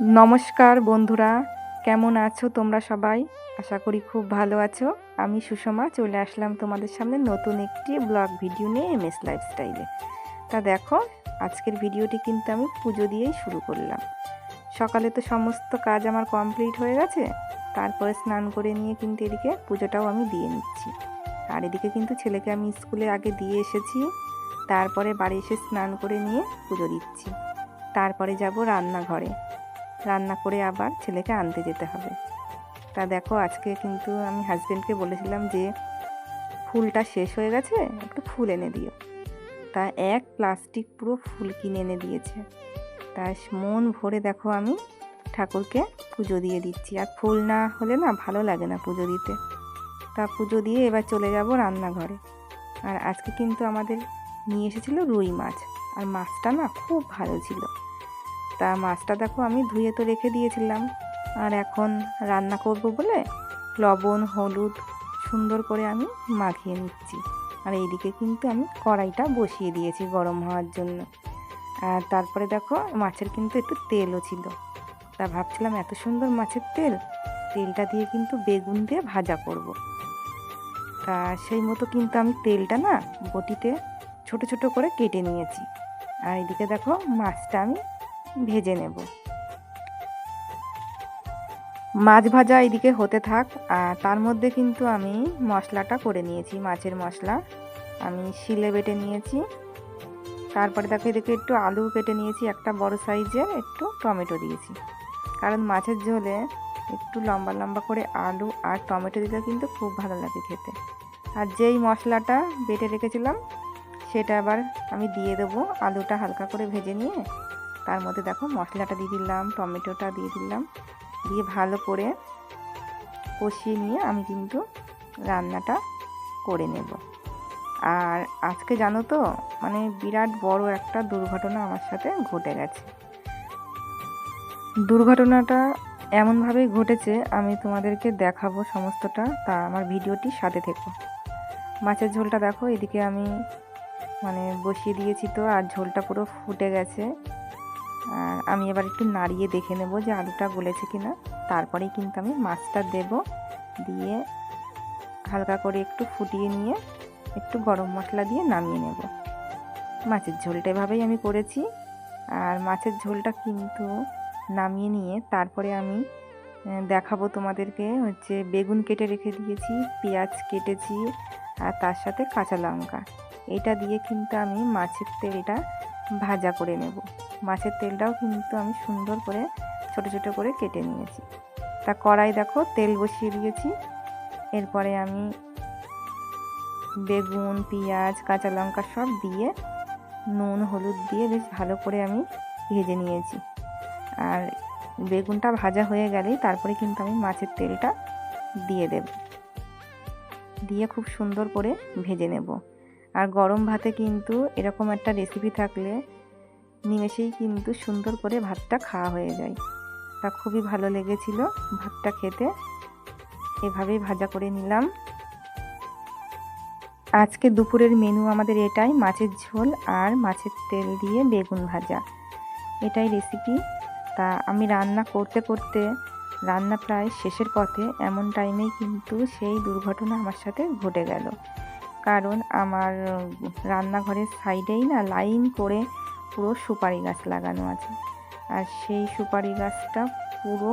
নমস্কার বন্ধুরা, কেমন আছো তোমরা সবাই? আশা করি খুব ভালো আছো। আমি সুষমা চলে আসলাম তোমাদের সামনে নতুন একটি ব্লগ ভিডিও নিয়ে এমএস লাইফস্টাইলে। তা দেখো, আজকের ভিডিওটি কিন্তু আমি পুজো দিয়েই শুরু করলাম। সকালে তো সমস্ত কাজ আমার কমপ্লিট হয়ে গেছে, তারপরে স্নান করে নিয়ে কিন্তু এদিকে পুজোটাও আমি দিয়ে নিচ্ছি। আর এদিকে কিন্তু ছেলেকে আমি স্কুলে আগে দিয়ে এসেছি, তারপরে বাড়ি এসে স্নান করে নিয়ে পুজো দিচ্ছি। তারপরে যাব রান্নাঘরে, রান্না করে আবার ছেলেকে আনতে যেতে হবে। তা দেখো, আজকে কিন্তু আমি হাজব্যান্ডকে বলেছিলাম যে ফুলটা শেষ হয়ে গেছে, একটু ফুল এনে দিও। তা এক প্লাস্টিক পুরো ফুল কিনে এনে দিয়েছে। তা মন ভরে দেখো আমি ঠাকুরকে পুজো দিয়ে দিচ্ছি। আর ফুল না হলে না ভালো লাগে না পুজো দিতে। তা পুজো দিয়ে এবার চলে যাব রান্নাঘরে। আর আজকে কিন্তু আমাদের নিয়ে এসেছিলো রুই মাছ, আর মাছটা না খুব ভালো ছিল। তা মাছটা দেখো আমি ধুয়ে তো রেখে দিয়েছিলাম, আর এখন রান্না করব বলে লবণ হলুদ সুন্দর করে আমি মাখিয়ে নিচ্ছি। আর এইদিকে কিন্তু আমি কড়াইটা বসিয়ে দিয়েছি গরম হওয়ার জন্য। আর তারপরে দেখো মাছের কিন্তু একটু তেলও ছিল। তা ভাবছিলাম এত সুন্দর মাছের তেলটা দিয়ে কিন্তু বেগুন দিয়ে ভাজা করব। তা সেই মতো কিন্তু আমি তেলটা না বটিতে ছোট ছোট করে কেটে নিয়েছি। আর এদিকে দেখো মাছটা আমি ভেজে নেব। মাছ ভাজা এদিকে হতে থাক, আর তার মধ্যে কিন্তু আমি মশলাটা করে নিয়েছি। মাছের মশলা আমি শিলে বেটে নিয়েছি। তারপরে দেখো এদিকে একটু আলু কেটে নিয়েছি, একটা বড় সাইজের, একটু টমেটো দিয়েছি, কারণ মাছের ঝোলে একটু লম্বা লম্বা করে আলু আর টমেটো দিলে কিন্তু খুব ভালো লাগে খেতে। আর যেই মশলাটা বেটে রেখেছিলাম সেটা আবার আমি দিয়ে দেবো। আলুটা হালকা করে ভেজে নিয়ে তার মধ্যে দেখো মশলাটা দিয়ে দিলাম, টমেটোটা দিয়ে দিলাম, দিয়ে ভালো করে কষিয়ে নিয়ে আমি কিন্তু রান্নাটা করে নেব। আর আজকে জানো তো, মানে বিরাট বড় একটা দুর্ঘটনা আমার সাথে ঘটে গেছে। দুর্ঘটনাটা এমনভাবেই ঘটেছে, আমি তোমাদেরকে দেখাবো সমস্তটা। তা আমার ভিডিওটির সাথে থেকো। মাছের ঝোলটা দেখো এদিকে আমি বসিয়ে দিয়েছি তো, আর ঝোলটা পুরো ফুটে গেছে। আর আমি এবার একটু নাড়িয়ে দেখে নেব যে আলুটা গলেছে কিনা, তারপরেই কিন্তু আমি মাছটা দেব। দিয়ে হালকা করে একটু ফুটিয়ে নিয়ে একটু গরম মশলা দিয়ে নামিয়ে নেব। মাছের ঝোলটা এভাবেই আমি করেছি। আর মাছের ঝোলটা কিন্তু নামিয়ে নিয়ে তারপরে আমি দেখাবো তোমাদেরকে। বেগুন কেটে রেখে দিয়েছি, পেঁয়াজ কেটেছি, আর তার সাথে কাঁচা লঙ্কা। এটা দিয়ে কিন্তু আমি মাছের তেলটা ভাজা করে নেব। মাছের তেলটাও কিন্তু আমি সুন্দর করে ছোট ছোট করে কেটে নিয়েছি। তা কড়াই দেখো তেল বসিয়ে দিয়েছি। এরপরে আমি বেগুন পেঁয়াজ কাঁচা লঙ্কা সব দিয়ে নুন হলুদ দিয়ে বেশ ভালো করে আমি ভেজে নিয়েছি। আর বেগুনটা ভাজা হয়ে গেলেই তারপরে কিন্তু আমি মাছের তেলটা দিয়ে দেব, দিয়ে খুব সুন্দর করে ভেজে নেব। আর গরম ভাতে কিন্তু এরকম একটা রেসিপি থাকলে নিমেষেই কিন্তু সুন্দর করে ভাতটা খাওয়া হয়ে যায়। তা খুবই ভালো লেগেছিল ভাতটা খেতে। এভাবেই ভাজা করে নিলাম। আজকে দুপুরের মেনু আমাদের এটাই, মাছের ঝোল আর মাছের তেল দিয়ে বেগুন ভাজা, এটাই রেসিপি। তা আমি রান্না করতে করতে রান্না প্রায় শেষের পথে, এমন টাইমেই কিন্তু সেই দুর্ঘটনা আমার সাথে ঘটে গেল। কারণ আমার রান্নাঘরের সাইডেই না লাইন করে পুরো সুপারি গাছ লাগানো আছে। আর সেই সুপারি গাছটা পুরো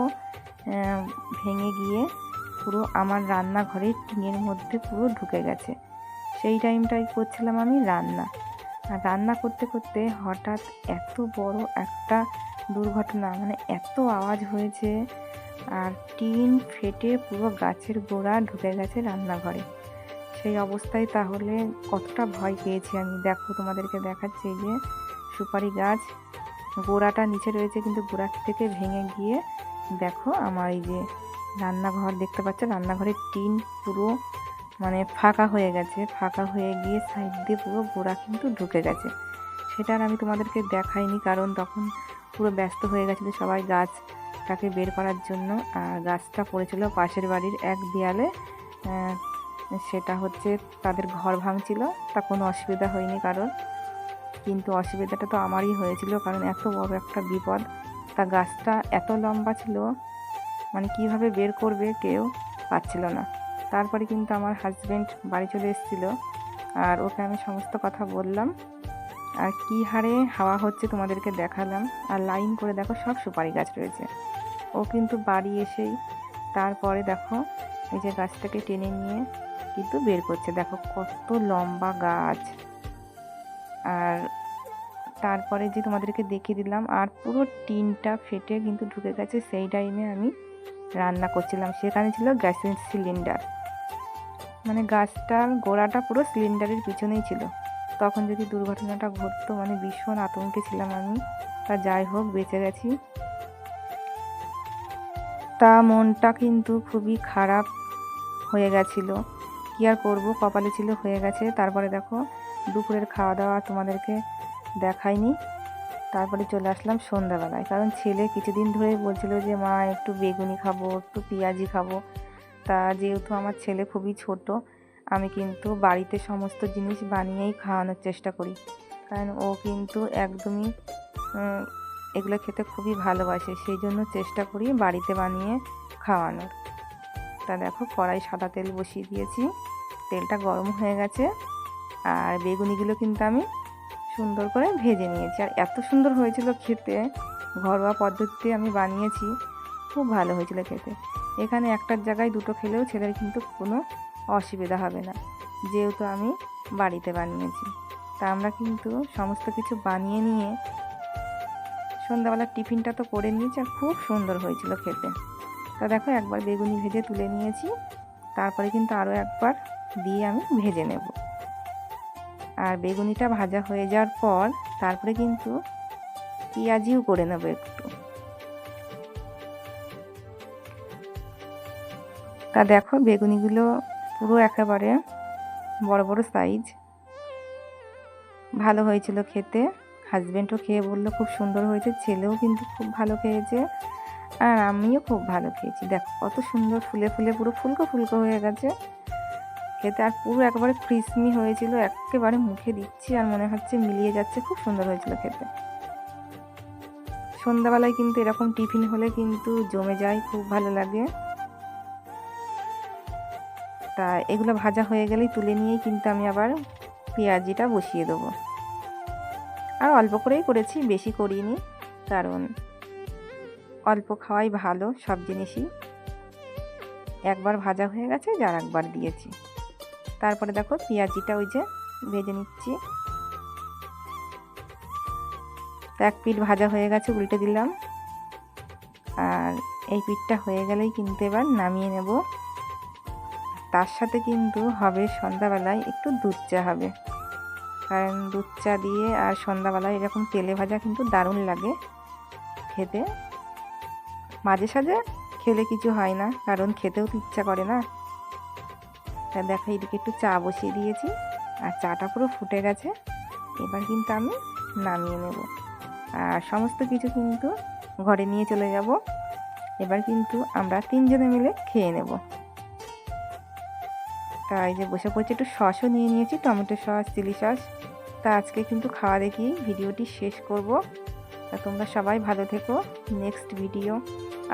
ভেঙে গিয়ে পুরো আমার রান্নাঘরের টিনের মধ্যে পুরো ঢুকে গেছে। সেই টাইমটাই করছিলাম আমি রান্না। আর রান্না করতে করতে হঠাৎ এত বড় একটা দুর্ঘটনা, এত আওয়াজ হয়েছে, আর টিন ফেটে পুরো গাছের গোড়া ঢুকে গেছে রান্নাঘরে। সেই অবস্থায় তাহলে কতটা ভয় পেয়েছি আমি। দেখো তোমাদেরকে দেখাচ্ছি, যে সুপারি গাছ গোড়াটা নিচে রয়েছে, কিন্তু গোড়া থেকে ভেঙে গিয়ে দেখো আমার এই যে রান্নাঘর দেখতে পাচ্ছ, রান্নাঘরের টিন পুরো ফাঁকা হয়ে গেছে। ফাঁকা হয়ে গিয়ে সাইড দিয়ে পুরো গোড়া কিন্তু ঢুকে গেছে। সেটা আর আমি তোমাদেরকে দেখাইনি, কারণ তখন পুরো ব্যস্ত হয়ে গেছিলো সবাই গাছটাকে বের করার জন্য। আর গাছটা পড়েছিল পাশের বাড়ির এক দেয়ালে, সেটা তাদের ঘর ভাঙছিল। তা কোনো অসুবিধা হয়নি কারণ, কিন্তু অসুবিধাটা তো আমারই হয়েছিল, কারণ এত বড় একটা বিপদ তা গাছটা এত লম্বা ছিল, মানে কিভাবে বের করবে কেউ পাচ্ছিল না। তারপরে কিন্তু আমার হাজব্যান্ড বাড়ি চলে এসেছিলো, আর ওকে আমি সমস্ত কথা বললাম, আর কি হারে হাওয়া হচ্ছে তোমাদেরকে দেখালাম। আর লাইন করে দেখো সব সুপারি গাছ রয়েছে। ও কিন্তু বাড়ি এসেই তারপরে দেখো এই যে গাছটাকে টেনে নিয়ে কিন্তু বের করছে, দেখো কত লম্বা গাছ। আর তারপরে যে তোমাদেরকে দেখিয়ে দিলাম, আর পুরো টিনটা ফেটে কিন্তু ঢুকে গেছে। সেই টাইমে আমি রান্না করছিলাম, সেখানে ছিল গ্যাসের সিলিন্ডার, মানে গাছটার গোড়াটা পুরো সিলিন্ডারের পিছনেই ছিল। তখন যদি দুর্ঘটনাটা ঘটতো, মানে ভীষণ আতঙ্কে ছিলাম আমি। তা যাই হোক, বেঁচে গেছি। তা মনটা কিন্তু খুবই খারাপ হয়ে গেছিলো, কী আর করবো, কপালে ছিল, হয়ে গেছে। তারপরে দেখো দুপুরের খাওয়া দাওয়া তোমাদেরকে দেখাইনি। তারপরে চলে আসলাম সন্ধ্যাবেলায়, কারণ ছেলে কিছুদিন ধরে বলছিল যে মা একটু বেগুনি খাবো, একটু পেঁয়াজি খাবো। তা যেহেতু আমার ছেলে খুবই ছোট, আমি কিন্তু বাড়িতে সমস্ত জিনিস বানিয়েই খাওয়ানোর চেষ্টা করি, কারণ ও কিন্তু একদমই এগুলো খেতে খুবই ভালোবাসে। সেই জন্য চেষ্টা করি বাড়িতে বানিয়ে খাওয়ানোর। তা দেখো কড়াই সাদা তেল বসিয়ে দিয়েছি, তেলটা গরম হয়ে গেছে। আর বেগুনিগুলো কিন্তু আমি সুন্দর করে ভেজে নিয়েছি, আর এত সুন্দর হয়েছিল খেতে। ঘরোয়া পদ্ধতিতে আমি বানিয়েছি, খুব ভালো হয়েছিল খেতে। এখানে একটার জায়গায় দুটো খেলেও ছেলের কিন্তু কোনো অসুবিধা হবে না, যেহেতু আমি বাড়িতে বানিয়েছি। তা আমরা কিন্তু সমস্ত কিছু বানিয়ে নিয়ে সন্ধ্যাবেলার টিফিনটা তো করে নিয়েছি, আর খুব সুন্দর হয়েছিল খেতে। তা দেখো একবার বেগুনি ভেজে তুলে নিয়েছি, তারপরে কিন্তু আরও একবার দিয়ে আমি ভেজে নেব। আর বেগুনিটা ভাজা হয়ে যাওয়ার পর তারপরে কিন্তু পেঁয়াজিও করে নেব একটু। তা দেখো বেগুনিগুলো পুরো একেবারে বড় বড় সাইজ, ভালো হয়েছিল খেতে। হাজব্যান্ডও খেয়ে বললো খুব সুন্দর হয়েছে, ছেলেও কিন্তু খুব ভালো খেয়েছে, আর আমিও খুব ভালো খেয়েছি। দেখো কত সুন্দর ফুলে ফুলে পুরো ফুলকো ফুলকো হয়ে গেছে খেতে, আর পুরো একেবারে ক্রিসমি হয়েছিল। একেবারে মুখে দিচ্ছি আর মনে হচ্ছে মিলিয়ে যাচ্ছে, খুব সুন্দর হয়েছিল খেতে। সন্ধ্যাবেলায় কিন্তু এরকম টিফিন হলে কিন্তু জমে যায়, খুব ভালো লাগে। তা এগুলো ভাজা হয়ে গেলেই তুলে নিয়েই কিন্তু আমি আবার পেঁয়াজিটা বসিয়ে দেবো। আর অল্প করেই করেছি, বেশি করিনি, কারণ অল্প খাওয়াই ভালো। সব জিনিসই একবার ভাজা হয়ে গেছে, যার একবার দিয়েছি। তারপরে দেখো পেঁয়াজিটা ওই যে ভেজে নিচ্ছি। এক পিঠ ভাজা হয়ে গেছে, উল্টে দিলাম। আর এই পিঠটা হয়ে গেলেই কিন্তু এবার নামিয়ে নেব। তার সাথে কিন্তু হবে সন্ধ্যাবেলায় একটু দুধ চা হবে, কারণ দুধ চা দিয়ে আর সন্ধ্যাবেলায় এরকম তেলে ভাজা কিন্তু দারুণ লাগে খেতে। মাঝে সাঝে খেলে কিছু হয় না, কারণ খেতেও তো ইচ্ছা করে না। তা দেখো এদিকে একটু চা বসিয়ে দিয়েছি, আর চাটা পুরো ফুটে গেছে। এবার কিন্তু আমি নামিয়ে নেব, আর সমস্ত কিছু কিন্তু ঘরে নিয়ে চলে যাব। এবার কিন্তু আমরা তিনজনে মিলে খেয়ে নেব। তাই যে বসে পড়ছি, একটু সসও নিয়ে নিয়েছি, টমেটো সস, চিলি সস। তা আজকে কিন্তু খাওয়া দেখি ভিডিওটি শেষ করব। তা তোমরা সবাই ভালো থেকো, নেক্সট ভিডিও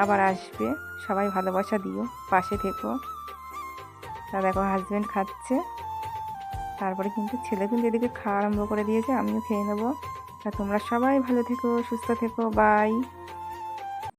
আবার আসবে, সবাই ভালোবাসা দিও, পাশে থেকো। তা দেখো হাজব্যান্ড খাচ্ছে, তারপরে কিন্তু ছেলে কিন্তু এদিকে খাওয়া আরম্ভ করে দিয়েছে, আমিও খেয়ে নেবো। তা তোমরা সবাই ভালো থেকো, সুস্থ থেকো, বাই।